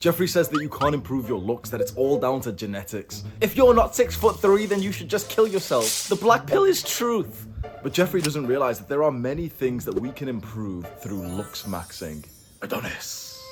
Jeffrey says that you can't improve your looks, that it's all down to genetics. If you're not 6'3", then you should just kill yourself. The black pill is truth. But Jeffrey doesn't realize that there are many things that we can improve through Looksmaxing. Adonis.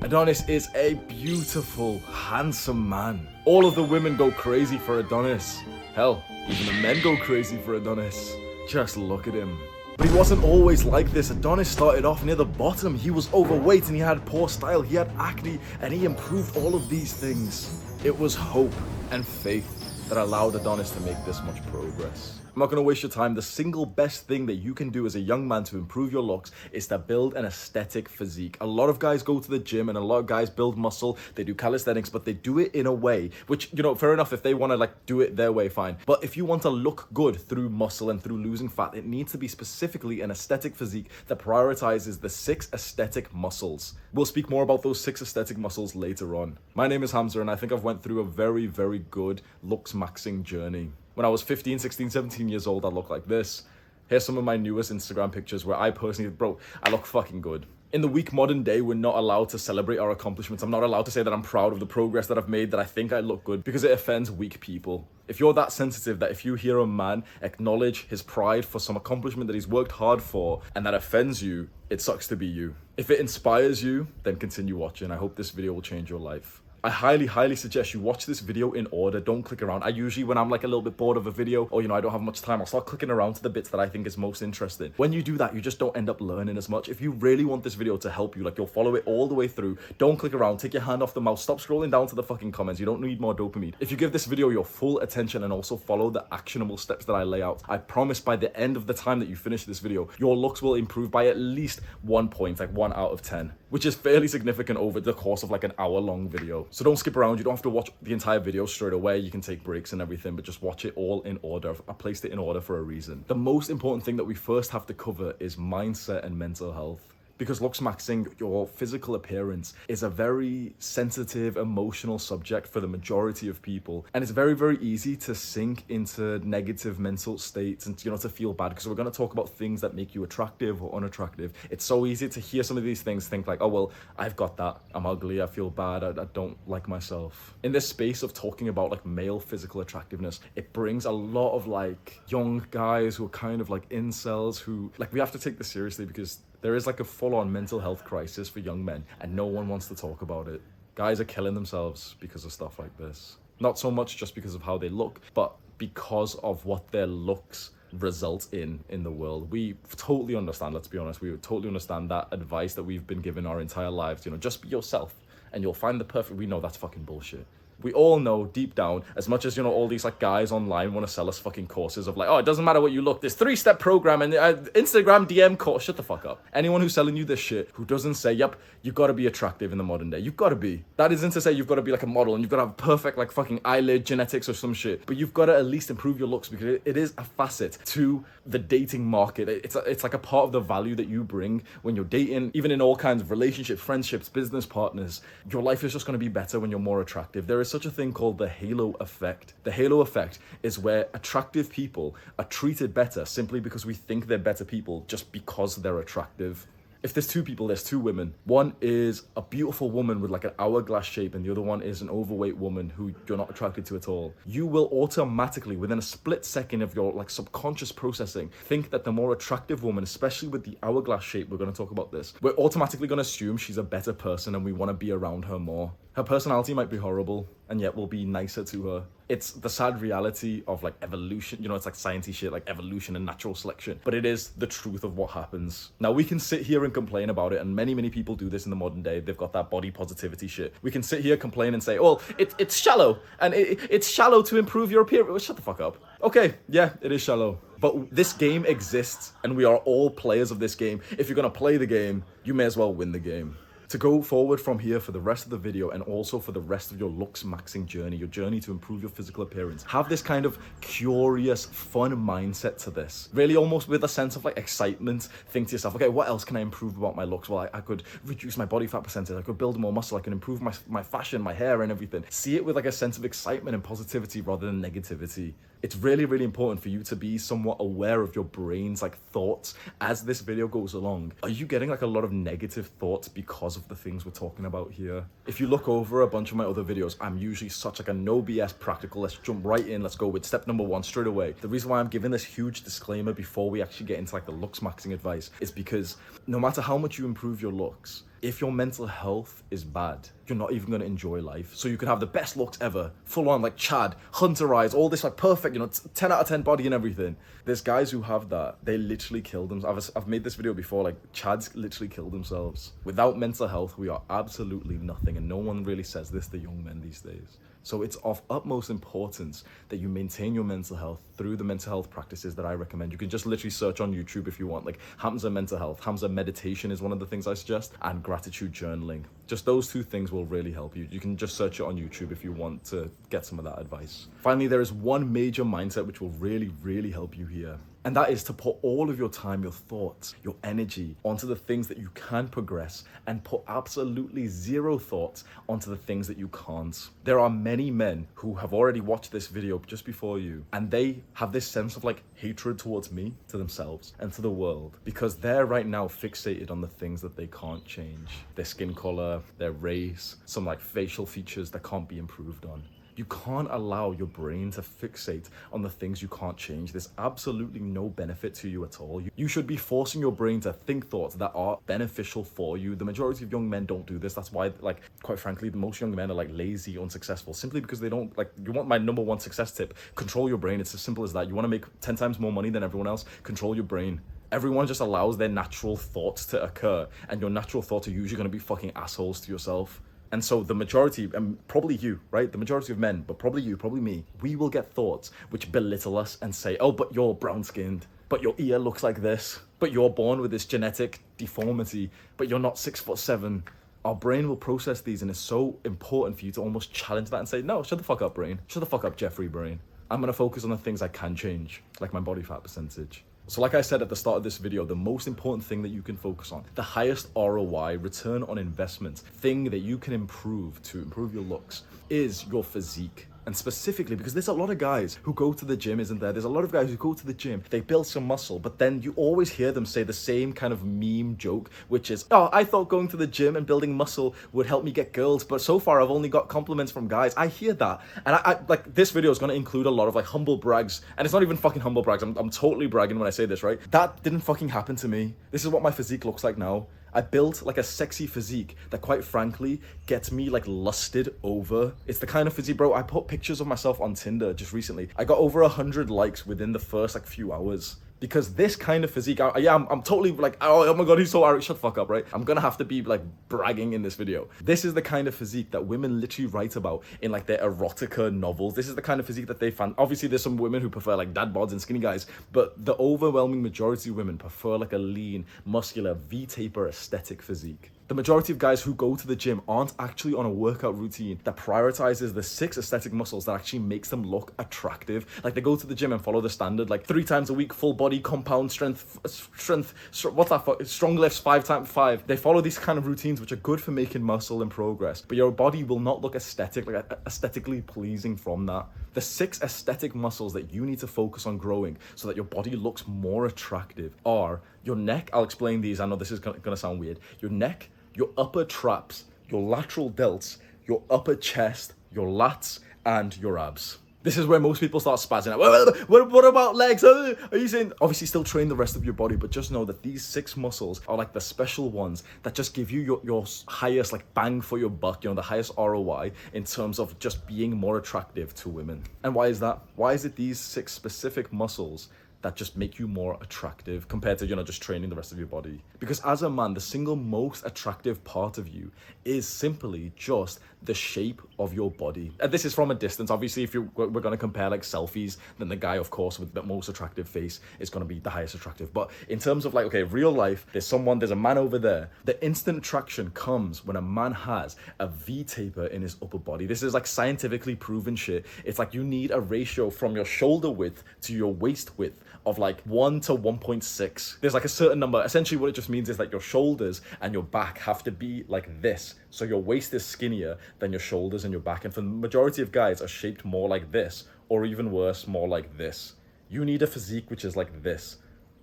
Adonis is a beautiful, handsome man. All of the women go crazy for Adonis. Hell, even the men go crazy for Adonis. Just look at him. But he wasn't always like this. Adonis started off near the bottom. He was overweight and he had poor style. He had acne and he improved all of these things. It was hope and faith that allowed Adonis to make this much progress. I'm not going to waste your time. The single best thing that you can do as a young man to improve your looks is to build an aesthetic physique. A lot of guys go to the gym and a lot of guys build muscle. They do calisthenics, but they do it in a way which, you know, fair enough, if they want to do it their way, fine. But if you want to look good through muscle and through losing fat, it needs to be specifically an aesthetic physique that prioritizes the 6 aesthetic muscles. We'll speak more about those 6 aesthetic muscles later on. My name is Hamza and I think I've went through a very, very good Looksmaxing journey. When I was 15, 16, 17 years old, I looked like this. Here's some of my newest Instagram pictures where I personally, bro, I look fucking good. In the weak modern day, we're not allowed to celebrate our accomplishments. I'm not allowed to say that I'm proud of the progress that I've made, that I think I look good, because it offends weak people. If you're that sensitive that if you hear a man acknowledge his pride for some accomplishment that he's worked hard for and that offends you, it sucks to be you. If it inspires you, then continue watching. I hope this video will change your life. I highly suggest you watch this video in order. Don't click around. I usually, when I'm like a little bit bored of a video or, you know, I don't have much time, I'll start clicking around to the bits that I think is most interesting. When you do that, you just don't end up learning as much. If you really want this video to help you, like you'll follow it all the way through, don't click around, take your hand off the mouse, stop scrolling down to the fucking comments. You don't need more dopamine. If you give this video your full attention and also follow the actionable steps that I lay out, I promise by the end of the time that you finish this video, your looks will improve by at least 1 point, like 1 out of 10, which is fairly significant over the course of like an hour-long video. So don't skip around. You don't have to watch the entire video straight away. You can take breaks and everything, but just watch it all in order. I placed it in order for a reason. The most important thing that we first have to cover is mindset and mental health. Because Looksmaxing, your physical appearance, is a very sensitive, emotional subject for the majority of people. And it's very, very easy to sink into negative mental states and, you know, to feel bad. Because we're going to talk about things that make you attractive or unattractive. It's so easy to hear some of these things, think like, oh, well, I've got that. I'm ugly. I feel bad. I don't like myself. In this space of talking about like male physical attractiveness, it brings a lot of like young guys who are kind of like incels who, like, we have to take this seriously because there is like a full-on mental health crisis for young men and no one wants to talk about it. Guys are killing themselves because of stuff like this. Not so much just because of how they look, but because of what their looks result in the world. We totally understand, let's be honest, we totally understand that advice that we've been given our entire lives, you know, just be yourself and you'll find the perfect. We know that's fucking bullshit. We all know deep down, as much as, you know, all these like guys online want to sell us fucking courses of like, oh, it doesn't matter what you look, this 3-step program and Instagram DM course, shut the fuck up. Anyone who's selling you this shit, who doesn't say, yep, you've got to be attractive in the modern day. You've got to be. That isn't to say you've got to be like a model and you've got to have perfect like fucking eyelid genetics or some shit, but you've got to at least improve your looks because it is a facet to the dating market. It's like a part of the value that you bring when you're dating, even in all kinds of relationships, friendships, business partners. Your life is just going to be better when you're more attractive. There is such a thing called the halo effect. The halo effect is where attractive people are treated better simply because we think they're better people just because they're attractive. If there's 2 people, there's 2 women. One is a beautiful woman with like an hourglass shape and the other one is an overweight woman who you're not attracted to at all. You will automatically, within a split second of your like subconscious processing, think that the more attractive woman, especially with the hourglass shape, we're going to talk about this, we're automatically going to assume she's a better person and we want to be around her more. Her personality might be horrible, and yet we'll be nicer to her. It's the sad reality of like evolution. You know, it's like sciencey shit, like evolution and natural selection. But it is the truth of what happens. Now, we can sit here and complain about it, and many people do this in the modern day. They've got that body positivity shit. We can sit here, complain, and say, oh, it's shallow, and it's shallow to improve your appearance. Well, shut the fuck up. Okay, yeah, it is shallow. But this game exists, and we are all players of this game. If you're gonna play the game, you may as well win the game. To go forward from here for the rest of the video and also for the rest of your Looksmaxing journey, your journey to improve your physical appearance, have this kind of curious, fun mindset to this. Really almost with a sense of like excitement, think to yourself, okay, what else can I improve about my looks? Well, I could reduce my body fat percentage, I could build more muscle, I can improve my fashion, my hair and everything. See it with like a sense of excitement and positivity rather than negativity. It's really, really important for you to be somewhat aware of your brain's like thoughts as this video goes along. Are you getting like a lot of negative thoughts because because of the things we're talking about here. If you look over a bunch of my other videos, I'm usually such like a no BS practical, let's jump right in, let's go with step number 1 straight away. The reason why I'm giving this huge disclaimer before we actually get into like the looks maxing advice is because no matter how much you improve your looks, if your mental health is bad, you're not even going to enjoy life. So you can have the best looks ever, full on like Chad, Hunter eyes, all this like perfect, 10 out of 10 body and everything. There's guys who have that, they literally kill themselves. I've made this video before, like Chad's literally killed themselves. Without mental health, we are absolutely nothing, and no one really says this to young men these days. So it's of utmost importance that you maintain your mental health through the mental health practices that I recommend. You can just literally search on YouTube if you want, like Hamza mental health, Hamza meditation is one of the things I suggest, and gratitude journaling. Just those 2 things will really help you. You can just search it on YouTube if you want to get some of that advice. Finally, there is one major mindset which will really, really help you here. And that is to put all of your time, your thoughts, your energy onto the things that you can progress, and put absolutely 0 thoughts onto the things that you can't. There are many men who have already watched this video just before you, and they have this sense of like hatred towards me, to themselves, and to the world, because they're right now fixated on the things that they can't change. Their skin color, their race, some like facial features that can't be improved on. You can't allow your brain to fixate on the things you can't change. There's absolutely no benefit to you at all. You should be forcing your brain to think thoughts that are beneficial for you. The majority of young men don't do this. That's why, like, quite frankly, most young men are like lazy, unsuccessful, simply because they don't, like, you want my number 1 success tip, control your brain. It's as simple as that. You want to make 10 times more money than everyone else, control your brain. Everyone just allows their natural thoughts to occur, and your natural thoughts are usually going to be fucking assholes to yourself. And so the majority, and probably you, right? The majority of men, but probably you, probably me, we will get thoughts which belittle us and say, oh, but you're brown skinned, but your ear looks like this, but you're born with this genetic deformity, but you're not 6'7". Our brain will process these, and it's so important for you to almost challenge that and say, no, shut the fuck up, brain. Shut the fuck up, Jeffrey brain. I'm going to focus on the things I can change, like my body fat percentage. So like I said at the start of this video, the most important thing that you can focus on, the highest ROI, return on investment, thing that you can improve to improve your looks, is your physique. And specifically, because there's a lot of guys who go to the gym, isn't there? There's a lot of guys who go to the gym, they build some muscle, but then you always hear them say the same kind of meme joke, which is, oh, I thought going to the gym and building muscle would help me get girls, but so far I've only got compliments from guys. I hear that. And I like, this video is going to include a lot of like humble brags, and it's not even fucking humble brags. I'm totally bragging when I say this, right? That didn't fucking happen to me. This is what my physique looks like now. I built like a sexy physique that quite frankly gets me like lusted over. It's the kind of physique, bro. I put pictures of myself on Tinder just recently. I got over 100 likes within the first like few hours. Because this kind of physique, I'm totally like, oh my god, he's so arrogant. Shut the fuck up, right? I'm gonna have to be like bragging in this video. This is the kind of physique that women literally write about in like their erotica novels. This is the kind of physique that they find. Obviously, there's some women who prefer like dad bods and skinny guys, but the overwhelming majority of women prefer like a lean, muscular, V-taper aesthetic physique. The majority of guys who go to the gym aren't actually on a workout routine that prioritizes the 6 aesthetic muscles that actually makes them look attractive. Like they go to the gym and follow the standard, like 3 times a week, full body, compound strength, what's that fuck? Strong lifts, 5 times 5. They follow these kind of routines which are good for making muscle and progress, but your body will not look aesthetic, like aesthetically pleasing from that. The 6 aesthetic muscles that you need to focus on growing so that your body looks more attractive are your neck. I'll explain these. I know this is gonna sound weird. Your neck, your upper traps, your lateral delts, your upper chest, your lats, and your abs. This is where most people start spazzing out. What about legs? Are you saying, obviously still train the rest of your body, but just know that these 6 muscles are like the special ones that just give you your highest like bang for your buck, the highest ROI in terms of just being more attractive to women. And why is that? Why is it these 6 specific muscles that just make you more attractive compared to, just training the rest of your body? Because as a man, the single most attractive part of you is simply just the shape of your body. And this is from a distance. Obviously, if we're going to compare like selfies, then the guy, of course, with the most attractive face is going to be the highest attractive. But in terms of like, okay, real life, there's a man over there. The instant attraction comes when a man has a V-taper in his upper body. This is like scientifically proven shit. It's like you need a ratio from your shoulder width to your waist width of like 1 to 1.6. There's like a certain number. Essentially what it just means is that your shoulders and your back have to be like this. So your waist is skinnier than your shoulders and your back. And for the majority of guys are shaped more like this, or even worse, more like this. You need a physique which is like this.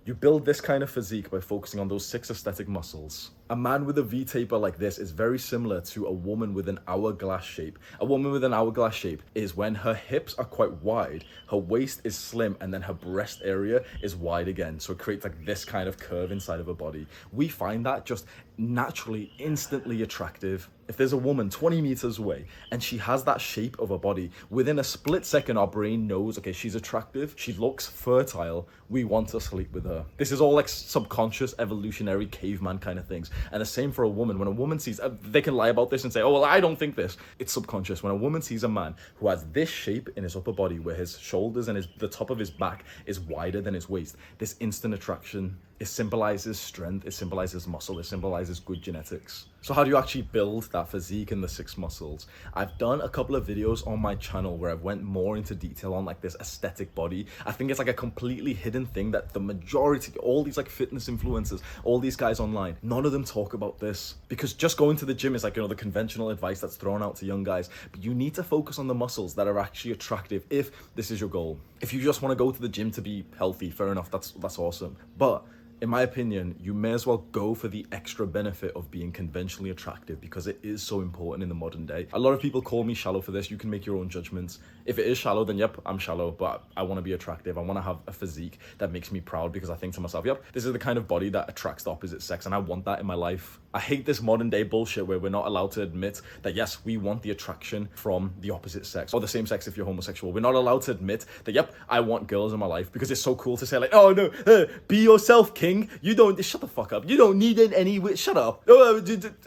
You build this kind of physique by focusing on those 6 aesthetic muscles. A man with a V-taper like this is very similar to a woman with an hourglass shape. A woman with an hourglass shape is when her hips are quite wide, her waist is slim, and then her breast area is wide again. So it creates like this kind of curve inside of her body. We find that just naturally, instantly attractive. If there's a woman 20 meters away and she has that shape of her body, within a split second, our brain knows, okay, she's attractive, she looks fertile, we want to sleep with her. This is all like subconscious, evolutionary, caveman kind of things. And the same for a woman. When a woman sees, they can lie about this and say, oh, well, I don't think this. It's subconscious. When a woman sees a man who has this shape in his upper body, where his shoulders and the top of his back is wider than his waist, this instant attraction, it symbolizes strength, it symbolizes muscle, it symbolizes good genetics. So how do you actually build that physique and the 6 muscles? I've done a couple of videos on my channel where I've went more into detail on like this aesthetic body. I think it's like a completely hidden thing that the majority, all these like fitness influencers, all these guys online, none of them talk about this, because just going to the gym is like, you know, the conventional advice that's thrown out to young guys. But you need to focus on the muscles that are actually attractive if this is your goal. If you just want to go to the gym to be healthy, fair enough, that's awesome. But in my opinion, you may as well go for the extra benefit of being conventionally attractive, because it is so important in the modern day. A lot of people call me shallow for this. You can make your own judgments. If it is shallow, then yep, I'm shallow, but I want to be attractive. I want to have a physique that makes me proud, because I think to myself, yep, this is the kind of body that attracts the opposite sex, and I want that in my life. I hate this modern day bullshit where we're not allowed to admit that, yes, we want the attraction from the opposite sex, or the same sex if you're homosexual. We're not allowed to admit that, yep, I want girls in my life, because it's so cool to say like, oh no, be yourself, king. You don't, shut the fuck up. You don't need any, shut up.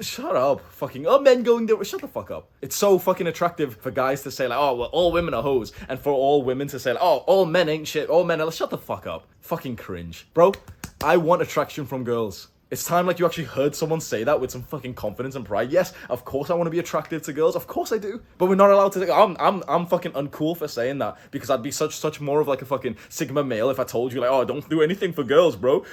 Shut up. Fucking, oh, men going there, shut the fuck up. It's so fucking attractive for guys to say like, oh, well, all women are hoes. And for all women to say like, oh, all men ain't shit. All men are, shut the fuck up. Fucking cringe. Bro, I want attraction from girls. It's time like you actually heard someone say that with some fucking confidence and pride. Yes, of course I want to be attractive to girls. Of course I do. But we're not allowed to. I'm fucking uncool for saying that, because I'd be such more of like a fucking Sigma male if I told you like, oh, don't do anything for girls, bro.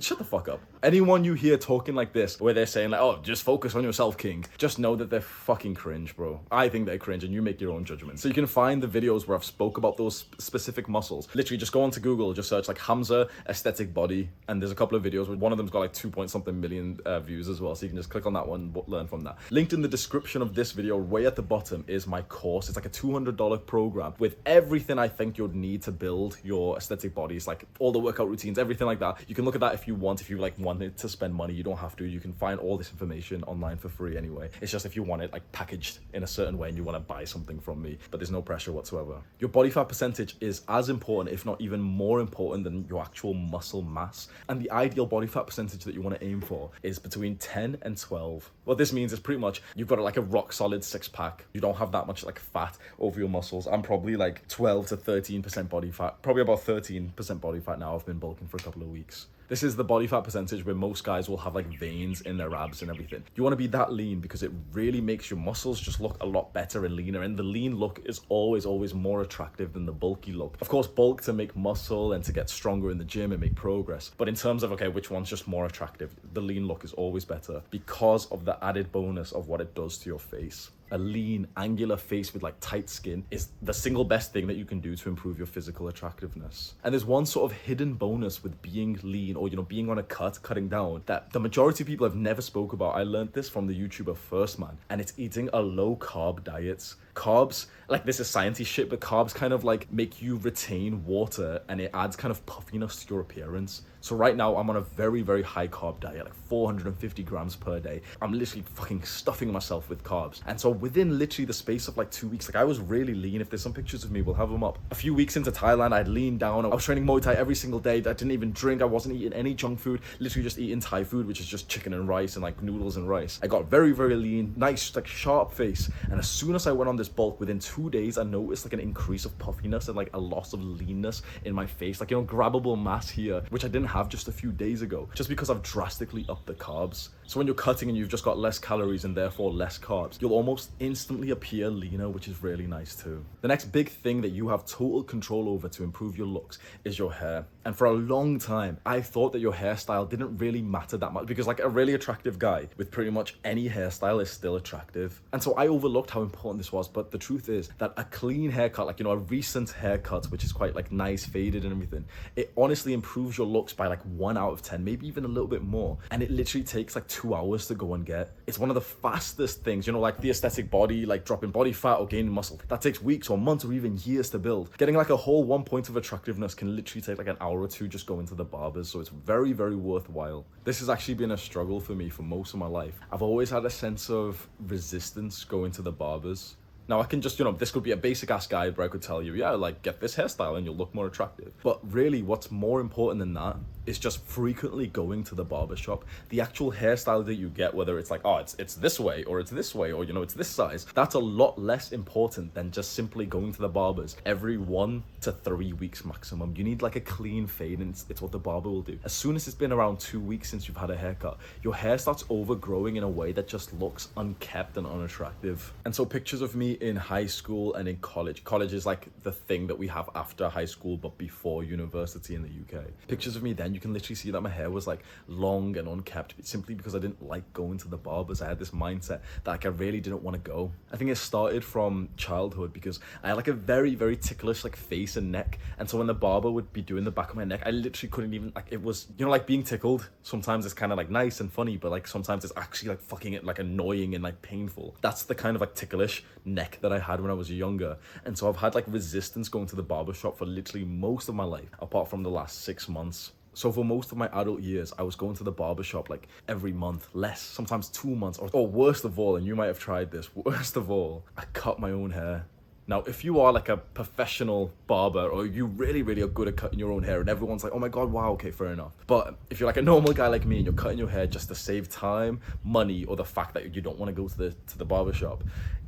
Shut the fuck up. Anyone you hear talking like this, where they're saying like, oh, just focus on yourself, king, just know that they're fucking cringe, bro. I think they're cringe, and you make your own judgment. So you can find the videos where I've spoke about those specific muscles. Literally just go onto Google, just search like Hamza aesthetic body, and there's a couple of videos where one of them's got like 2-point-something million views as well, so you can just click on that one, learn from that. Linked in the description of this video way at the bottom is my course. It's like a $200 program with everything I think you'd need to build your aesthetic bodies, like all the workout routines, everything like that. You can look at that if you want. If you like wanted to spend money, you don't have to. You can find all this information online for free anyway. It's just if you want it like packaged in a certain way and you want to buy something from me, but there's no pressure whatsoever. Your body fat percentage is as important, if not even more important, than your actual muscle mass. And the ideal body fat percentage that you want to aim for is between 10 and 12. What this means is pretty much you've got like a rock solid 6-pack. You don't have that much like fat over your muscles. I'm probably like 12 to 13% body fat, probably about 13% body fat now. I've been bulking for a couple of weeks. This is the body fat percentage where most guys will have like veins in their abs and everything. You want to be that lean because it really makes your muscles just look a lot better and leaner. And the lean look is always more attractive than the bulky look. Of course, bulk to make muscle and to get stronger in the gym and make progress. But in terms of, okay, which one's just more attractive? The lean look is always better because of the added bonus of what it does to your face. A lean, angular face with like tight skin is the single best thing that you can do to improve your physical attractiveness. And there's one sort of hidden bonus with being lean, or, you know, being on a cutting down, that the majority of people have never spoke about. I learned this from the YouTuber First Man, and it's eating a low carb diet. Carbs, like, this is sciencey shit, but carbs kind of like make you retain water, and it adds kind of puffiness to your appearance. So right now I'm on a very high carb diet, like 450 grams per day. I'm literally fucking stuffing myself with carbs. And so within literally the space of like 2 weeks, like, I was really lean. If there's some pictures of me, we'll have them up. A few weeks into Thailand, I'd leaned down. I was training Muay Thai every single day. I didn't even drink. I wasn't eating any junk food, literally just eating Thai food, which is just chicken and rice and like noodles and rice. I got very lean, nice, like sharp face. And as soon as I went on this bulk, within 2 days, I noticed like an increase of puffiness and like a loss of leanness in my face, like, you know, grabbable mass here, which I didn't have just a few days ago, just because I've drastically upped the carbs. So when you're cutting and you've just got less calories and therefore less carbs, you'll almost instantly appear leaner, which is really nice too. The next big thing that you have total control over to improve your looks is your hair. And for a long time, I thought that your hairstyle didn't really matter that much, because like a really attractive guy with pretty much any hairstyle is still attractive. And so I overlooked how important this was, but the truth is that a clean haircut, like, you know, a recent haircut, which is quite like nice, faded and everything, it honestly improves your looks by like 1 out of 10, maybe even a little bit more. And it literally takes like 2 hours to go and get. It's one of the fastest things, you know, like the aesthetic body, like dropping body fat or gaining muscle. That takes weeks or months or even years to build. Getting like a whole 1 point of attractiveness can literally take like an hour or two just going to the barbers. So it's very, very worthwhile. This has actually been a struggle for me for most of my life. I've always had a sense of resistance going to the barbers. Now I can just, you know, this could be a basic ass guide where I could tell you, yeah, like get this hairstyle and you'll look more attractive. But really what's more important than that is just frequently going to the barbershop. The actual hairstyle that you get, whether it's like, oh, it's this way or it's this way or, you know, it's this size, that's a lot less important than just simply going to the barbers every 1 to 3 weeks maximum. You need like a clean fade, and it's what the barber will do. As soon as it's been around 2 weeks since you've had a haircut, your hair starts overgrowing in a way that just looks unkept and unattractive. And so pictures of me in high school and in college is like the thing that we have after high school but before university in the UK. Pictures of me then, you can literally see that my hair was like long and unkept simply because I didn't like going to the barbers. I had this mindset that like I really didn't want to go. I think it started from childhood because I had like a very, very ticklish like face and neck, and so when the barber would be doing the back of my neck, I literally couldn't even, like, it was, you know, like being tickled, sometimes it's kind of like nice and funny, but like sometimes it's actually like fucking it like annoying and like painful. That's the kind of like ticklish neck that I had when I was younger. And so I've had like resistance going to the barbershop for literally most of my life, apart from the last 6 months. So for most of my adult years, I was going to the barbershop like every month, less, sometimes 2 months, or worst of all, and you might have tried this, worst of all, I cut my own hair. Now, if you are like a professional barber or you really, really are good at cutting your own hair and everyone's like, oh my God, wow, okay, fair enough. But if you're like a normal guy like me and you're cutting your hair just to save time, money, or the fact that you don't want to go to the barbershop,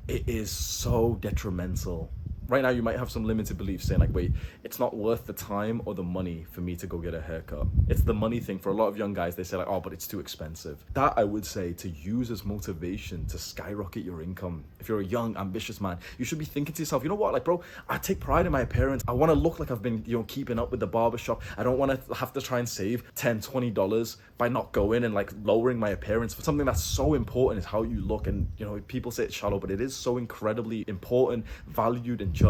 it is so detrimental. Right now, you might have some limited beliefs saying like, wait, it's not worth the time or the money for me to go get a haircut. It's the money thing. For a lot of young guys, they say like, oh, but it's too expensive. That I would say to use as motivation to skyrocket your income. If you're a young, ambitious man, you should be thinking to yourself, you know what, like, bro, I take pride in my appearance. I want to look like I've been, you know, keeping up with the barbershop. I don't want to have to try and save $10, $20 by not going and like lowering my appearance for something that's so important is how you look. And, you know, people say it's shallow, but it is so incredibly important, valued, and judged.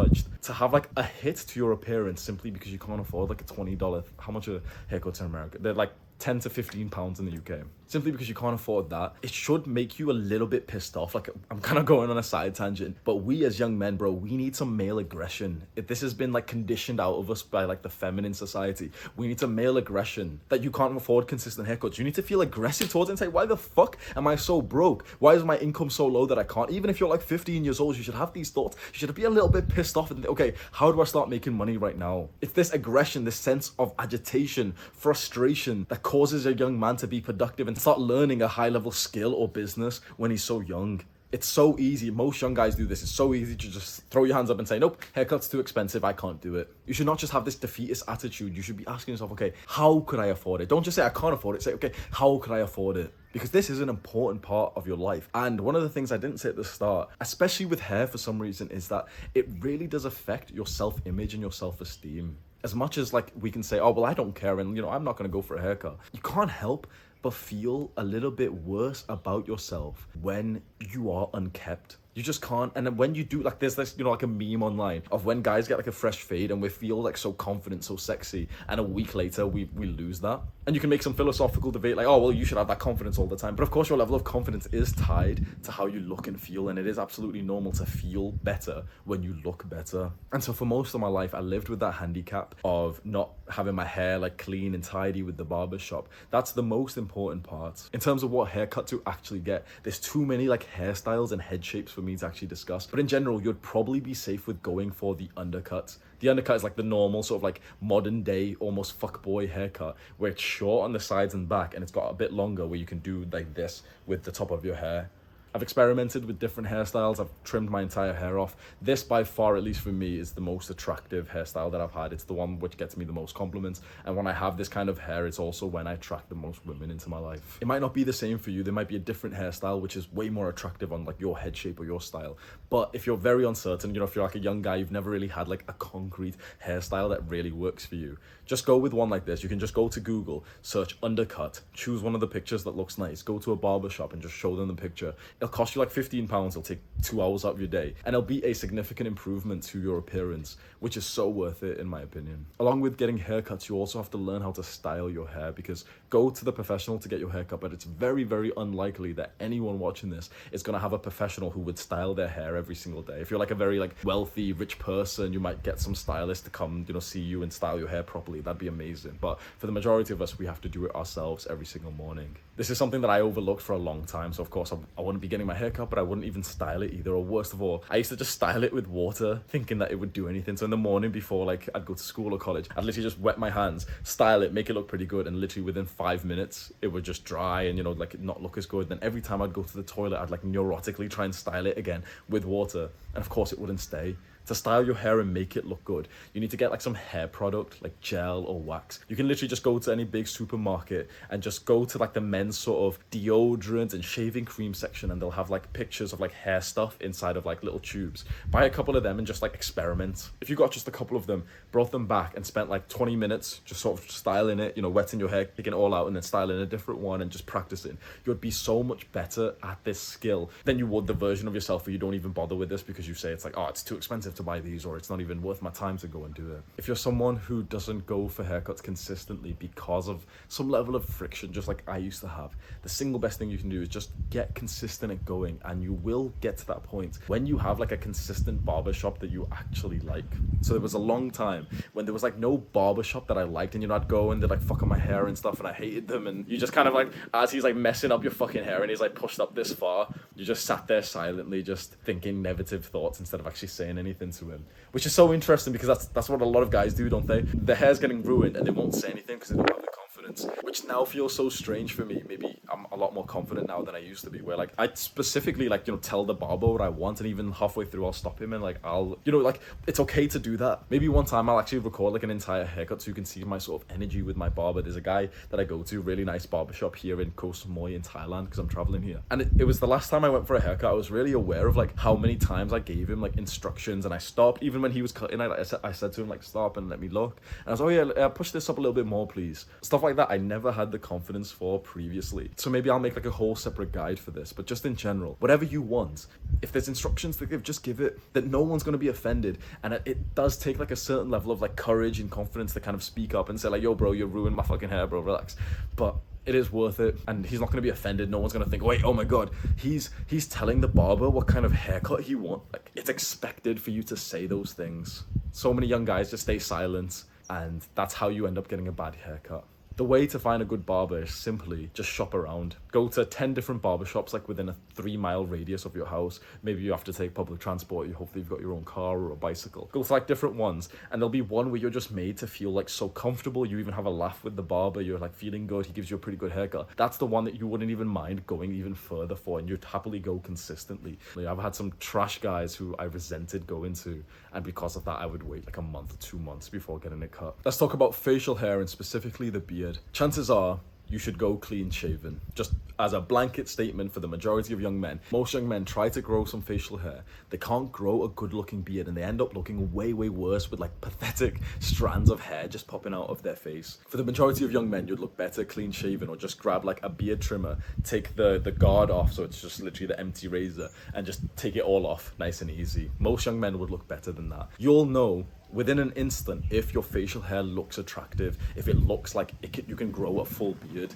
To have like a hit to your appearance simply because you can't afford like a $20, how much are haircuts in America? They're like 10 to 15 pounds in the UK. Simply because you can't afford that, it should make you a little bit pissed off. Like, I'm kind of going on a side tangent, but we as young men, bro, we need some male aggression. This has been like conditioned out of us by like the feminine society. We need some male aggression that you can't afford consistent haircuts. You need to feel aggressive towards it and say, why the fuck am I so broke? Why is my income so low that I can't? Even if you're like 15 years old, you should have these thoughts. You should be a little bit pissed off and think, okay, how do I start making money right now? It's this aggression, this sense of agitation, frustration that causes a young man to be productive and start learning a high-level skill or business when he's so young. It's so easy. Most young guys do this. It's so easy to just throw your hands up and say, nope, haircut's too expensive, I can't do it. You should not just have this defeatist attitude. You should be asking yourself, okay, how could I afford it? Don't just say I can't afford it. Say, okay, how could I afford it? Because this is an important part of your life. And one of the things I didn't say at the start, especially with hair for some reason, is that it really does affect your self-image and your self-esteem. As much as like we can say, oh, well, I don't care and, you know, I'm not going to go for a haircut. You can't help but feel a little bit worse about yourself when you are unkept. You just can't. And then when you do, like, there's this, you know, like a meme online of when guys get like a fresh fade and we feel like so confident, so sexy, and a week later we lose that. And you can make some philosophical debate like, oh, well, you should have that confidence all the time. But of course, your level of confidence is tied to how you look and feel, and it is absolutely normal to feel better when you look better. And so for most of my life, I lived with that handicap of not having my hair like clean and tidy with the barber shop. That's the most important part. In terms of what haircut to actually get, there's too many like hairstyles and head shapes for me to actually discuss. But in general, you'd probably be safe with going for the undercut. The undercut is like the normal sort of like modern day, almost fuckboy haircut, where it's short on the sides and back, and it's got a bit longer where you can do like this with the top of your hair. I've experimented with different hairstyles. I've trimmed my entire hair off. This, by far, at least for me, is the most attractive hairstyle that I've had. It's the one which gets me the most compliments. And when I have this kind of hair, it's also when I attract the most women into my life. It might not be the same for you. There might be a different hairstyle, which is way more attractive on like your head shape or your style. But if you're very uncertain, you know, if you're like a young guy, you've never really had like a concrete hairstyle that really works for you, just go with one like this. You can just go to Google, search undercut, choose one of the pictures that looks nice, go to a barber shop and just show them the picture. It'll cost you like £15. It'll take 2 hours out of your day, and it'll be a significant improvement to your appearance, which is so worth it in my opinion. Along with getting haircuts, you also have to learn how to style your hair, because go to the professional to get your haircut, but it's very, very unlikely that anyone watching this is going to have a professional who would style their hair every single day. If you're like a very like wealthy, rich person, you might get some stylist to come, see you and style your hair properly. That'd be amazing. But for the majority of us, we have to do it ourselves every single morning. This is something that I overlooked for a long time. So of course I wouldn't be getting my haircut, but I wouldn't even style it either. Or worst of all, I used to just style it with water, thinking that it would do anything. So in the morning before like I'd go to school or college, I'd literally just wet my hands, style it, make it look pretty good, and literally within 5 minutes it would just dry and like not look as good. Then every time I'd go to the toilet, I'd like neurotically try and style it again with water, and of course it wouldn't stay. To style your hair and make it look good, you need to get like some hair product like gel or wax. You can literally just go to any big supermarket and just go to like the men's sort of deodorant and shaving cream section, and they'll have like pictures of like hair stuff inside of like little tubes. Buy a couple of them and just like experiment. If you got just a couple of them, brought them back and spent like 20 minutes just sort of styling it, wetting your hair, picking it all out and then styling a different one and just practicing, you'd be so much better at this skill than you would the version of yourself where you don't even bother with this because you say it's like, oh, it's too expensive to buy these, or it's not even worth my time to go and do it. If you're someone who doesn't go for haircuts consistently because of some level of friction, just like I used to have, the single best thing you can do is just get consistent at going, and you will get to that point when you have like a consistent barbershop that you actually like. So there was a long time when there was like no barbershop that I liked, and I'd go and they'd like fuck on my hair and stuff, and I hated them, and you just kind of like, as he's like messing up your fucking hair and he's like pushed up this far, you just sat there silently just thinking negative thoughts instead of actually saying anything to him, which is so interesting because that's what a lot of guys do, don't they? Their hair's getting ruined and they won't say anything because they don't have the confidence, which now feels so strange for me. Maybe I'm a lot more confident now than I used to be, where like I specifically like tell the barber what I want, and even halfway through I'll stop him and like I'll like it's okay to do that. Maybe one time I'll actually record like an entire haircut so you can see my sort of energy with my barber. There's a guy that I go to, really nice barbershop here in Koh Samui in Thailand, because I'm traveling here, and it was the last time I went for a haircut. I was really aware of like how many times I gave him like instructions, and I stopped even when he was cutting. I said to him like, stop and let me look, and I was, oh yeah, push this up a little bit more please. Stuff like that I never had the confidence for previously. So maybe I'll make like a whole separate guide for this, but just in general, whatever you want, if there's instructions to give, just give it. That no one's going to be offended, and it does take like a certain level of like courage and confidence to kind of speak up and say like, yo bro, you ruined my fucking hair, bro, relax. But it is worth it, and he's not going to be offended. No one's going to think, wait, oh my god, he's telling the barber what kind of haircut he wants. Like, it's expected for you to say those things. So many young guys just stay silent, and that's how you end up getting a bad haircut. The way to find a good barber is simply just shop around. Go to 10 different barbershops like within a 3-mile radius of your house. Maybe you have to take public transport. Hopefully you've got your own car or a bicycle. Go to like different ones, and there'll be one where you're just made to feel like so comfortable. You even have a laugh with the barber. You're like feeling good. He gives you a pretty good haircut. That's the one that you wouldn't even mind going even further for, and you'd happily go consistently. I've had some trash guys who I resented going to, and because of that I would wait like a month or 2 months before getting it cut. Let's talk about facial hair, and specifically the beard. Chances are you should go clean shaven. Just as a blanket statement for the majority of young men. Most young men try to grow some facial hair. They can't grow a good looking beard, and they end up looking way, way worse with like pathetic strands of hair just popping out of their face. For the majority of young men, you'd look better clean shaven, or just grab like a beard trimmer, take the guard off, so it's just literally the empty razor, and just take it all off nice and easy. Most young men would look better than that. You'll know within an instant if your facial hair looks attractive, if it looks like you can grow a full beard.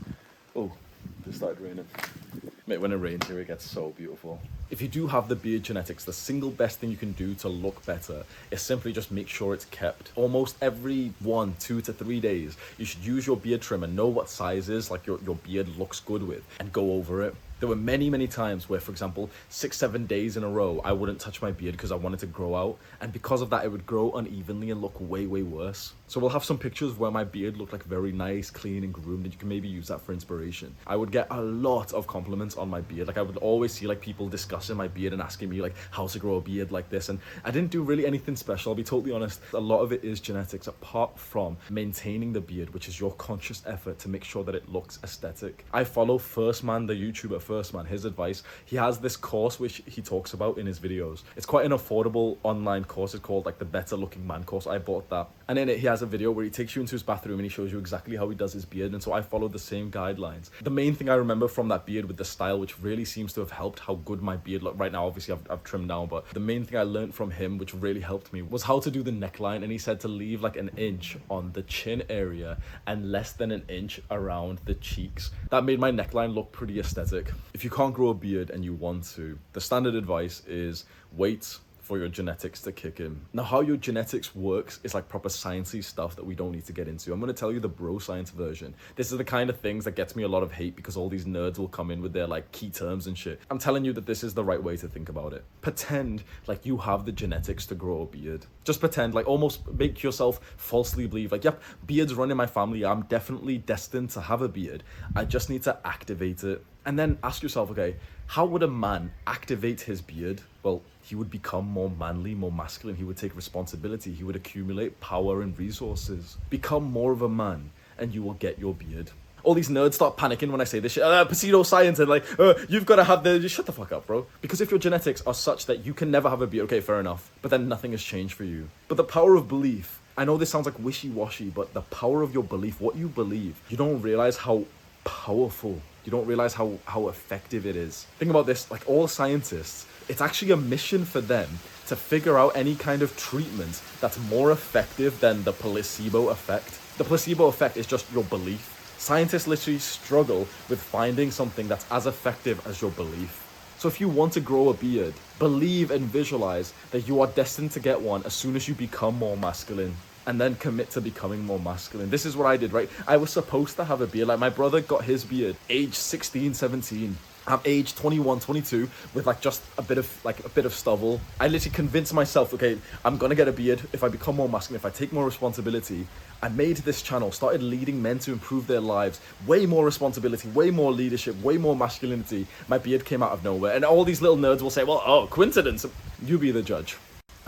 Oh, it started raining. Mate, when it rains here, it gets so beautiful. If you do have the beard genetics, the single best thing you can do to look better is simply just make sure it's kept. Almost every 1, 2 to 3 days, you should use your beard trimmer, know what sizes like your beard looks good with, and go over it. There were many, many times where, for example, 6-7 days in a row, I wouldn't touch my beard because I wanted to grow out. And because of that, it would grow unevenly and look way, way worse. So we'll have some pictures where my beard looked like very nice, clean and groomed, and you can maybe use that for inspiration. I would get a lot of compliments on my beard. Like I would always see like people discussing my beard and asking me like how to grow a beard like this. And I didn't do really anything special, I'll be totally honest. A lot of it is genetics, apart from maintaining the beard, which is your conscious effort to make sure that it looks aesthetic. I follow First Man, the YouTuber, first, man. His advice, he has this course which he talks about in his videos. It's quite an affordable online course. It's called like the Better Looking Man course. I bought that. And in it, he has a video where he takes you into his bathroom and he shows you exactly how he does his beard. And so I followed the same guidelines. The main thing I remember from that beard with the style, which really seems to have helped how good my beard looked right now. Obviously, I've trimmed down, but the main thing I learned from him, which really helped me, was how to do the neckline. And he said to leave like an inch on the chin area and less than an inch around the cheeks. That made my neckline look pretty aesthetic. If you can't grow a beard and you want to, the standard advice is wait for your genetics to kick in. Now, how your genetics works is like proper sciencey stuff that we don't need to get into. I'm going to tell you the bro science version. This is the kind of things that gets me a lot of hate because all these nerds will come in with their like key terms and shit. I'm telling you that this is the right way to think about it. Pretend like you have the genetics to grow a beard. Just pretend, like almost make yourself falsely believe like, yep, beards run in my family. I'm definitely destined to have a beard. I just need to activate it. And then ask yourself, okay, how would a man activate his beard? Well, he would become more manly, more masculine. He would take responsibility. He would accumulate power and resources. Become more of a man and you will get your beard. All these nerds start panicking when I say this shit. Pseudoscience and like, you've got to have the... Just shut the fuck up, bro. Because if your genetics are such that you can never have a beard, okay, fair enough. But then nothing has changed for you. But the power of belief, I know this sounds like wishy-washy, but the power of your belief, what you believe, you don't realize how powerful, you don't realize how effective it is. Think about this, like all scientists, it's actually a mission for them to figure out any kind of treatment that's more effective than the placebo effect. The placebo effect is just your belief. Scientists literally struggle with finding something that's as effective as your belief. So if you want to grow a beard, believe and visualize that you are destined to get one as soon as you become more masculine. And then commit to becoming more masculine. This is what I did, right? I was supposed to have a beard. Like my brother got his beard age 16, 17. I'm age 21, 22 with like just a bit of stubble. I literally convinced myself, okay, I'm gonna get a beard if I become more masculine, if I take more responsibility. I made this channel, started leading men to improve their lives. Way more responsibility, way more leadership, way more masculinity. My beard came out of nowhere. And all these little nerds will say, well, oh, coincidence. You be the judge.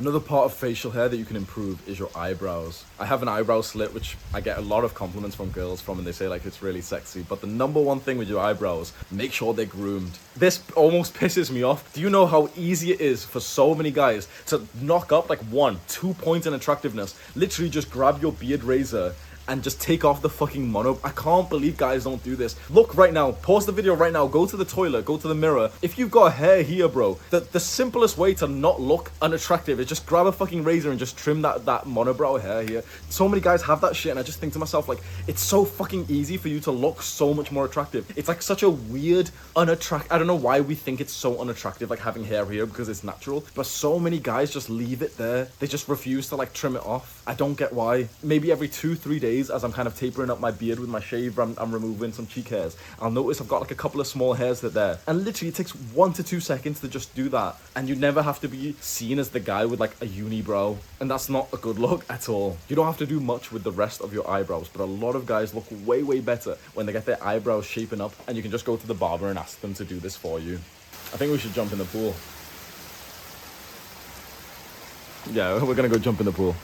Another part of facial hair that you can improve is your eyebrows. I have an eyebrow slit, which I get a lot of compliments from girls from, and they say like it's really sexy. But the number one thing with your eyebrows, make sure they're groomed. This almost pisses me off. Do you know how easy it is for so many guys to knock up like 1-2 points in attractiveness? Literally just grab your beard razor and just take off the fucking mono. I can't believe guys don't do this. Look right now, pause the video right now, go to the toilet, go to the mirror. If you've got hair here, bro, the simplest way to not look unattractive is just grab a fucking razor and just trim that monobrow hair here. So many guys have that shit and I just think to myself, like, it's so fucking easy for you to look so much more attractive. It's like such a weird, unattractive, I don't know why we think it's so unattractive, like having hair here because it's natural, but so many guys just leave it there. They just refuse to like trim it off. I don't get why. Maybe every 2-3 days, as I'm kind of tapering up my beard with my shave, I'm removing some cheek hairs, I'll notice I've got like a couple of small hairs there. And literally it takes 1 to 2 seconds to just do that. And you never have to be seen as the guy with like a unibrow. And that's not a good look at all. You don't have to do much with the rest of your eyebrows, but a lot of guys look way, way better when they get their eyebrows shaping up, and you can just go to the barber and ask them to do this for you. I think we should jump in the pool. Yeah, we're gonna go jump in the pool.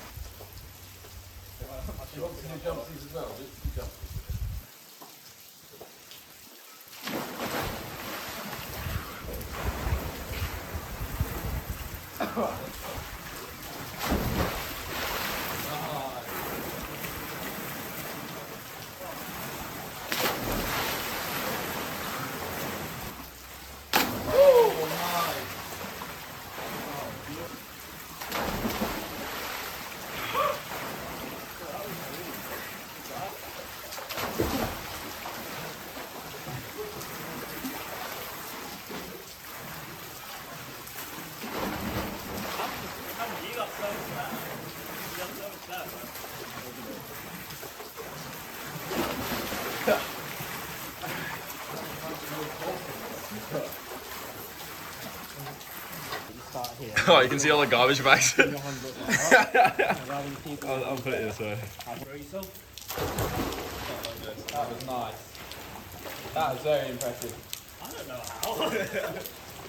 Oh, you can see all the garbage bags. I'll put it this way. That was nice. That was very impressive. I don't know how.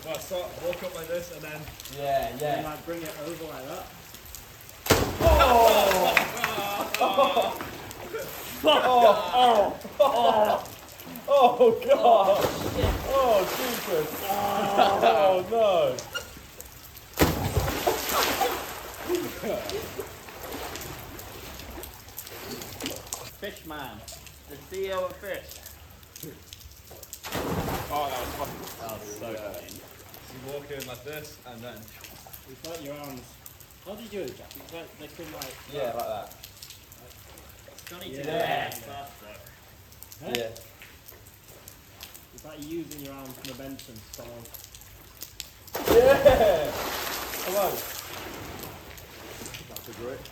Well, walk up like this and then yeah. And like bring it over like that. Oh god! Oh Jesus! Oh no! Fish man. The CEO of fish. Oh, that was fucking. That was so clean. So you walk in like this, and then. It's like your arms. How do you do it, Jack? It's like they come like. Yeah, like that. Johnny to the left first though. Huh? Yeah. It's like using your arms from the bench and so on. Yeah! Come on. That's a great.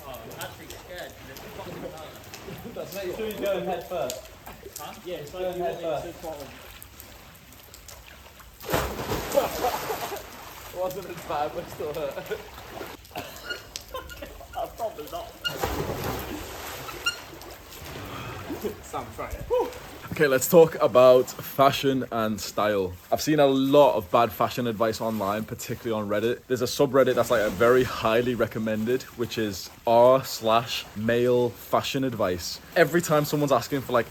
Oh, I'm actually scared because it's fucking hard. That's make sure you go head first. Huh? Yeah, it's Go like you head want it first. to sort of. It wasn't as bad, but still hurt. That's probably not. Sam, try it. Okay, let's talk about fashion and style. I've seen a lot of bad fashion advice online, particularly on Reddit. There's a subreddit that's like a very highly recommended, which is r/male fashion advice. Every time someone's asking for like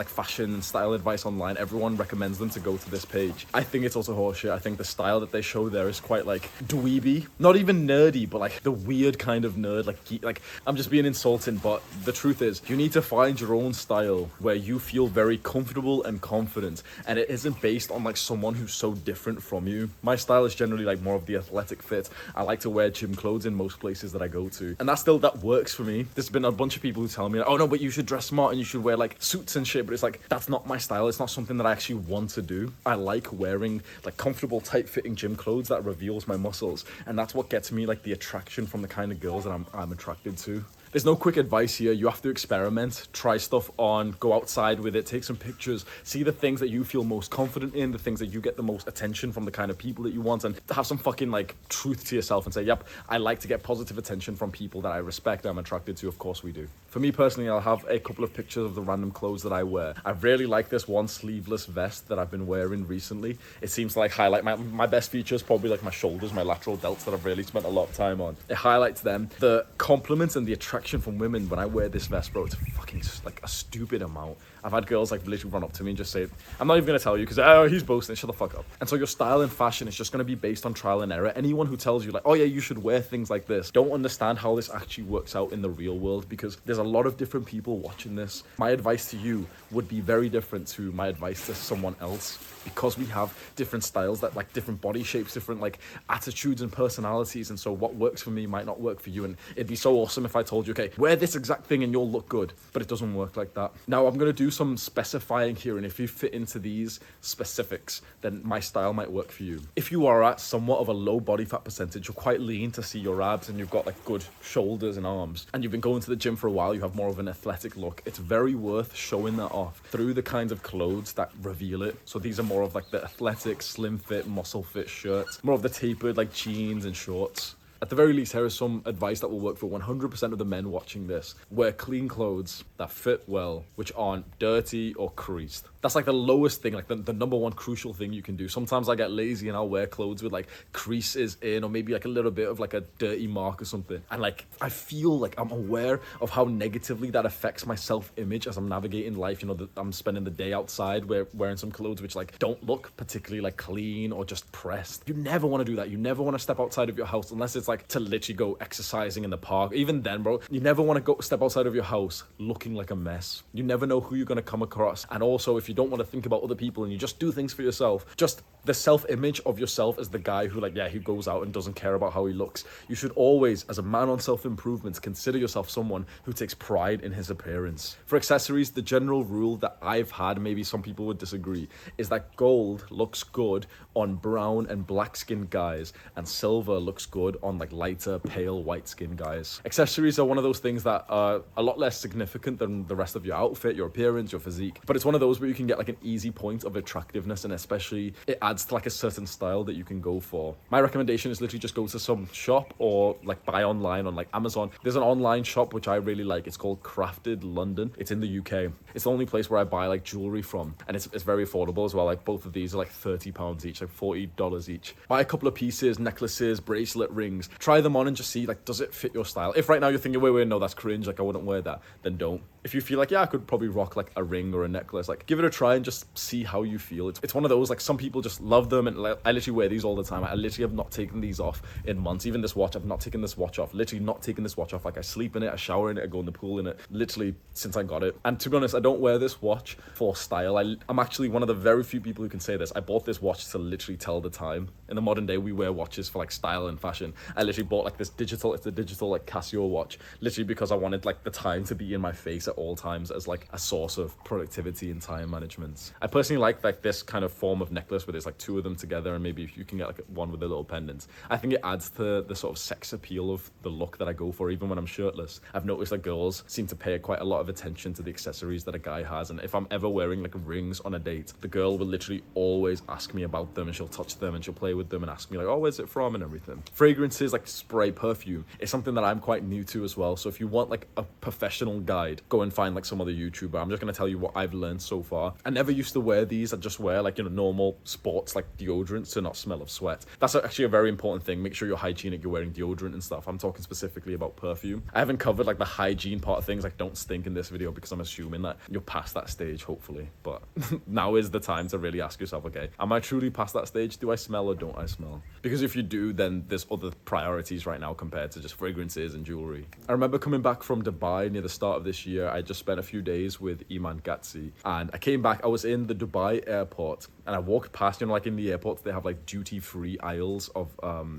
fashion and style advice online, everyone recommends them to go to this page. I think it's also horseshit. I think the style that they show there is quite like dweeby, not even nerdy, but like the weird kind of nerd. Like I'm just being insulting, but the truth is, you need to find your own style where you feel very comfortable and confident, and it isn't based on like someone who's so different from you. My style is generally like more of the athletic fit. I like to wear gym clothes in most places that I go to, and that works for me. There's been a bunch of people who tell me like, oh no, but you should dress smart and you should wear like suits and shit, but it's like that's not my style. It's not something that I actually want to do. I like wearing like comfortable, tight-fitting gym clothes that reveals my muscles, and that's what gets me like the attraction from the kind of girls that I'm attracted to. There's no quick advice here. You have to experiment, try stuff on, go outside with it, take some pictures, see the things that you feel most confident in, the things that you get the most attention from, the kind of people that you want, and have some fucking like truth to yourself and say, yep, I like to get positive attention from people that I respect, I'm attracted to. Of course we do. For me personally, I'll have a couple of pictures of the random clothes that I wear. I really like this one sleeveless vest that I've been wearing recently. It seems to like highlight my best features, probably like my shoulders, my lateral delts that I've really spent a lot of time on. It highlights them. The compliments and the attraction from women when I wear this vest, bro, it's fucking like a stupid amount. I've had girls like literally run up to me and just say, I'm not even gonna tell you because oh, he's boasting, shut the fuck up. And so your style and fashion is just gonna be based on trial and error. Anyone who tells you like, oh yeah, you should wear things like this, don't understand how this actually works out in the real world, because there's a lot of different people watching this. My advice to you would be very different to my advice to someone else, because we have different styles, that like different body shapes, different like attitudes and personalities, and so what works for me might not work for you. And it'd be so awesome if I told you, okay, wear this exact thing and you'll look good, but it doesn't work like that. Now I'm gonna do some specifying here, and if you fit into these specifics, then my style might work for you. If you are at somewhat of a low body fat percentage, you're quite lean to see your abs, and you've got like good shoulders and arms, and you've been going to the gym for a while, you have more of an athletic look, it's very worth showing that off through the kinds of clothes that reveal it. So these are more of like the athletic, slim fit, muscle fit shirts, more of the tapered like jeans and shorts. At the very least, here is some advice that will work for 100% of the men watching this. Wear clean clothes that fit well, which aren't dirty or creased. That's like the lowest thing, like the number one crucial thing you can do. Sometimes I get lazy and I'll wear clothes with like creases in, or maybe like a little bit of like a dirty mark or something. And like, I feel like I'm aware of how negatively that affects my self-image as I'm navigating life. You know, that I'm spending the day outside wearing some clothes which like don't look particularly like clean or just pressed. You never want to do that. You never want to step outside of your house unless it's like to literally go exercising in the park. Even then, bro, you never want to go step outside of your house looking like a mess. You never know who you're going to come across. And also, if you don't want to think about other people and you just do things for yourself, just the self-image of yourself as the guy who like, yeah, he goes out and doesn't care about how he looks. You should always, as a man on self-improvement, consider yourself someone who takes pride in his appearance. For accessories, the general rule that I've had, maybe some people would disagree, is that gold looks good on brown and black skinned guys, and silver looks good on like lighter, pale, white skinned guys. Accessories are one of those things that are a lot less significant than the rest of your outfit, your appearance, your physique, but it's one of those where you can get like an easy point of attractiveness, and especially it adds to like a certain style that you can go for. My recommendation is literally just go to some shop or like buy online on like Amazon. There's an online shop which I really like. It's called Crafted London. It's in the UK. It's the only place where I buy like jewelry from, and it's very affordable as well. Like both of these are like £30 each, like $40 each. Buy a couple of pieces, necklaces, bracelet, rings. Try them on and just see like, does it fit your style? If right now you're thinking, wait, no, that's cringe, like I wouldn't wear that, then don't. If you feel like, yeah, I could probably rock like a ring or a necklace, like give it a try and just see how you feel. It's one of those, like some people just love them, and like, I literally wear these all the time. I literally have not taken these off in months. Even this watch, I've not taken this watch off. Literally not taking this watch off. Like I sleep in it, I shower in it, I go in the pool in it, literally since I got it. And to be honest, I don't wear this watch for style. I'm actually one of the very few people who can say this. I bought this watch to literally tell the time. In the modern day, we wear watches for like style and fashion. I literally bought like this digital, it's a digital like Casio watch, literally because I wanted like the time to be in my face at all times as like a source of productivity and time management. I personally like this kind of form of necklace where there's like two of them together, and maybe if you can get like one with a little pendant. I think it adds to the sort of sex appeal of the look that I go for even when I'm shirtless. I've noticed that girls seem to pay quite a lot of attention to the accessories that a guy has, and if I'm ever wearing like rings on a date, the girl will literally always ask me about them, and she'll touch them and she'll play with them and ask me like, oh, where's it from and everything. Fragrances like spray perfume is something that I'm quite new to as well. So if you want like a professional guide, go and find like some other YouTuber. I'm just going to tell you what I've learned so far. I never used to wear these. I just wear like, you know, normal sports like deodorants to not smell of sweat. That's actually a very important thing. Make sure you're hygienic, you're wearing deodorant and stuff. I'm talking specifically about perfume. I haven't covered like the hygiene part of things, like don't stink in this video, because I'm assuming that you're past that stage, hopefully. But now is the time to really ask yourself, okay, am I truly past that stage? Do I smell or don't I smell? Because if you do, then there's other priorities right now compared to just fragrances and jewelry. I remember coming back from Dubai near the start of this year. I just spent a few days with Iman Gatsi, and I came back. I was in the Dubai airport, and I walked past, you know, like in the airports they have like duty-free aisles of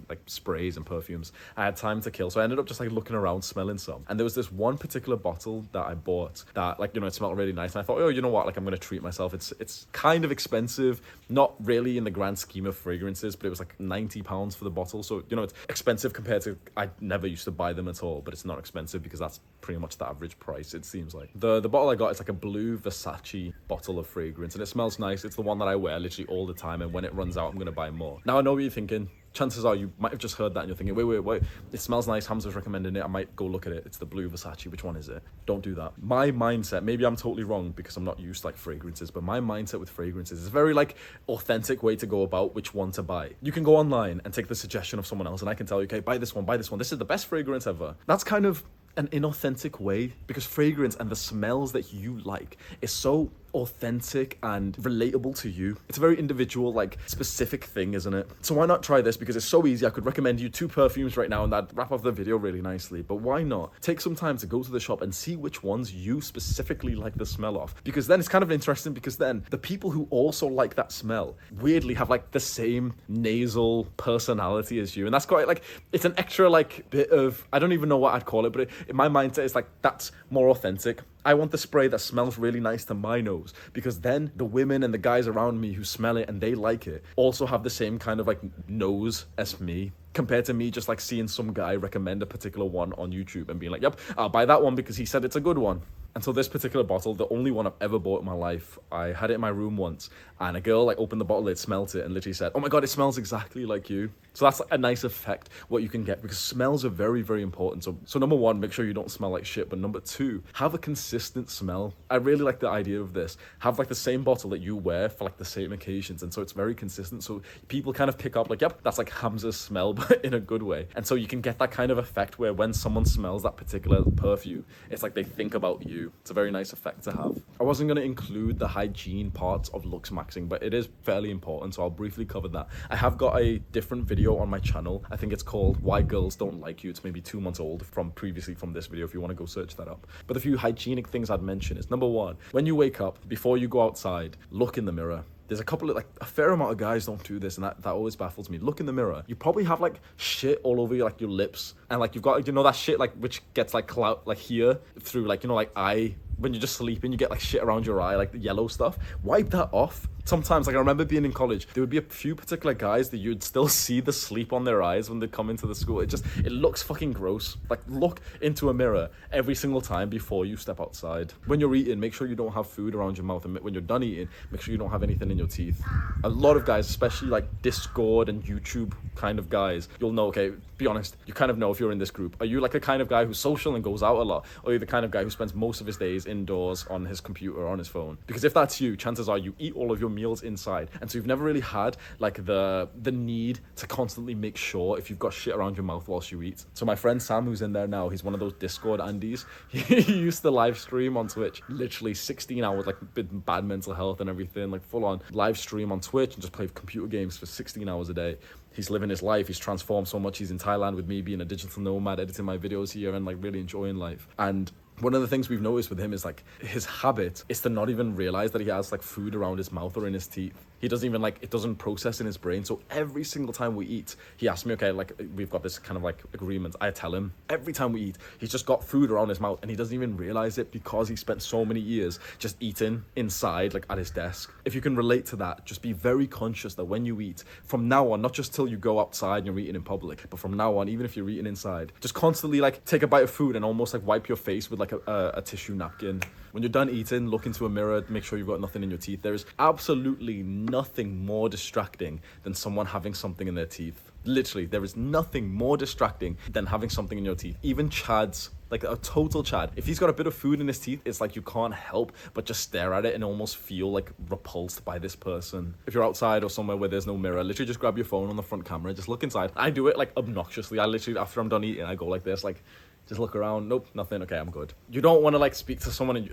like sprays and perfumes. I had time to kill, so I ended up just like looking around, smelling some, and there was this one particular bottle that I bought that, like, you know, it smelled really nice, and I thought, oh, you know what, like I'm gonna treat myself. It's kind of expensive, not really in the grand scheme of fragrances, but it was like £90 for the bottle, so you know, it's expensive compared to, I never used to buy them at all, but it's not expensive because that's pretty much the average price, it seems like. The bottle I got is like a blue Versace bottle of fragrance, and it smells nice. It's the one that I wear literally all the time, and when it runs out, I'm gonna buy more. Now I know what you're thinking. Chances are you might have just heard that and you're thinking, wait, it smells nice, Hamza's recommending it, I might go look at it. It's the blue Versace, which one is it? Don't do that. My mindset, maybe I'm totally wrong because I'm not used to like fragrances, but my mindset with fragrances is a very like authentic way to go about which one to buy. You can go online and take the suggestion of someone else, and I can tell you, okay, buy this one, this is the best fragrance ever. That's kind of an inauthentic way, because fragrance and the smells that you like is so authentic and relatable to you. It's a very individual, like specific thing, isn't it? So why not try this? Because it's so easy. I could recommend you 2 perfumes right now and that'd wrap up the video really nicely, but why not take some time to go to the shop and see which ones you specifically like the smell of? Because then it's kind of interesting, because then the people who also like that smell weirdly have like the same nasal personality as you, and that's quite like, it's an extra like bit of, I don't even know what I'd call it, but in my mindset it's like, that's more authentic. I want the spray that smells really nice to my nose, because then the women and the guys around me who smell it and they like it also have the same kind of like nose as me, compared to me just like seeing some guy recommend a particular one on YouTube and being like, yep, I'll buy that one because he said it's a good one. And so this particular bottle, the only one I've ever bought in my life, I had it in my room once, and a girl like opened the bottle, it smelt it, and literally said, oh my god, it smells exactly like you. So that's a nice effect, what you can get, because smells are very, very important. So number 1, make sure you don't smell like shit, but number 2, have a consistent smell. I really like the idea of this. Have like the same bottle that you wear for like the same occasions, and so it's very consistent, so people kind of pick up like, yep, that's like Hamza's smell, but in a good way. And so you can get that kind of effect where when someone smells that particular perfume, it's like they think about you. It's a very nice effect to have. I wasn't going to include the hygiene parts of Looksmaxing, but it is fairly important, so I'll briefly cover that. I have got a different video on my channel. I think it's called Why Girls Don't Like You. It's maybe 2 months old from previously from this video if you want to go search that up. But the few hygienic things I'd mention is, number 1, when you wake up, before you go outside, look in the mirror. There's a couple of, like, a fair amount of guys don't do this, and that always baffles me. Look in the mirror. You probably have, like, shit all over your, like, your lips. And, like, you've got, you know, that shit, like, which gets, like, clout, like, here, through, like, you know, like, eye. When you're just sleeping, you get, like, shit around your eye, like, the yellow stuff. Wipe that off. Sometimes, like I remember being in college, there would be a few particular guys that you'd still see the sleep on their eyes when they come into the school. It looks fucking gross. Like, look into a mirror every single time before you step outside. When you're eating, make sure you don't have food around your mouth, and when you're done eating, make sure you don't have anything in your teeth. A lot of guys, especially like Discord and YouTube kind of guys, you'll know, okay, be honest, you kind of know if you're in this group. Are you like a kind of guy who's social and goes out a lot? Or are you the kind of guy who spends most of his days indoors on his computer or on his phone? Because if that's you, chances are you eat all of your meals inside, and so you've never really had like the need to constantly make sure if you've got shit around your mouth whilst you eat. So my friend Sam, who's in there now, he's one of those Discord Andes. He used to live stream on Twitch literally 16 hours, like with bad mental health and everything, like full on live stream on Twitch and just play computer games for 16 hours a day. He's living his life. He's transformed so much. He's in Thailand with me, being a digital nomad, editing my videos here and like really enjoying life. And one of the things we've noticed with him is like his habit is to not even realize that he has like food around his mouth or in his teeth. He doesn't even like, it doesn't process in his brain. So every single time we eat, he asks me, okay, like we've got this kind of like agreement. I tell him every time we eat, he's just got food around his mouth and he doesn't even realize it because he spent so many years just eating inside, like at his desk. If you can relate to that, just be very conscious that when you eat, from now on, not just till you go outside and you're eating in public, but from now on, even if you're eating inside, just constantly like take a bite of food and almost like wipe your face with like a tissue napkin. When you're done eating, look into a mirror, make sure you've got nothing in your teeth. There is absolutely nothing more distracting than someone having something in their teeth. Literally, there is nothing more distracting than having something in your teeth. Even Chads, like a total Chad, if he's got a bit of food in his teeth, it's like you can't help but just stare at it and almost feel like repulsed by this person. If you're outside or somewhere where there's no mirror, literally just grab your phone on the front camera, just look inside. I do it like obnoxiously. I literally, after I'm done eating, I go like this, like, just look around. Nope, nothing. Okay, I'm good. You don't want to like speak to someone and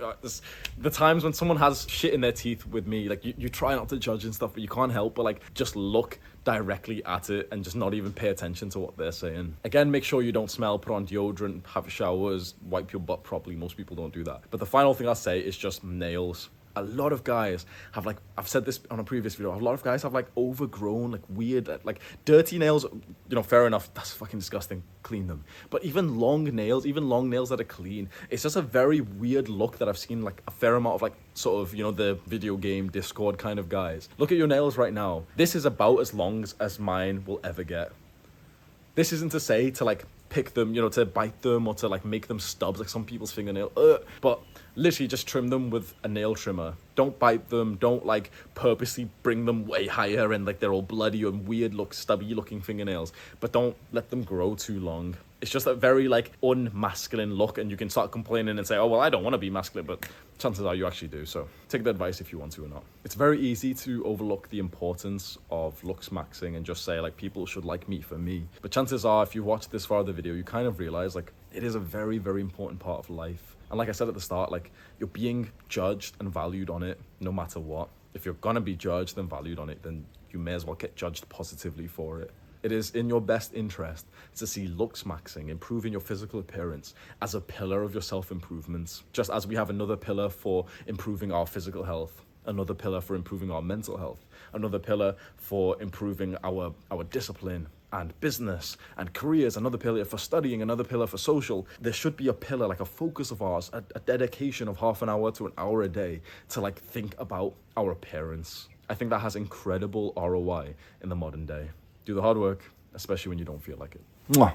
the times when someone has shit in their teeth with me, like you try not to judge and stuff, but you can't help but like just look directly at it and just not even pay attention to what they're saying. Again, make sure you don't smell, put on deodorant, have showers, wipe your butt properly. Most people don't do that. But the final thing I'll say is just nails. A lot of guys have like, I've said this on a previous video, a lot of guys have like overgrown, like weird, like dirty nails. You know, fair enough, that's fucking disgusting, clean them. But even long nails that are clean, it's just a very weird look that I've seen like a fair amount of like sort of, you know, the video game Discord kind of guys. Look at your nails right now. This is about as long as mine will ever get. This isn't to say to like pick them, you know, to bite them or to like make them stubs like some people's fingernail, but literally just trim them with a nail trimmer. Don't bite them, don't like purposely bring them way higher and like they're all bloody and weird look, stubby looking fingernails, but don't let them grow too long. It's just a very like unmasculine look, and you can start complaining and say, oh well, I don't want to be masculine, but chances are you actually do. So take the advice if you want to or not. It's very easy to overlook the importance of looksmaxing and just say like people should like me for me. But chances are if you watch this far of the video, you kind of realize like it is a very, very important part of life. And like I said at the start, like you're being judged and valued on it no matter what. If you're gonna be judged and valued on it, then you may as well get judged positively for it. It is in your best interest to see looksmaxing, improving your physical appearance, as a pillar of your self-improvements. Just as we have another pillar for improving our physical health, another pillar for improving our mental health, another pillar for improving our discipline and business and careers, another pillar for studying, another pillar for social. There should be a pillar, like a focus of ours, a dedication of half an hour to an hour a day to like think about our appearance. I think that has incredible ROI in the modern day. Do the hard work, especially when you don't feel like it. Mwah.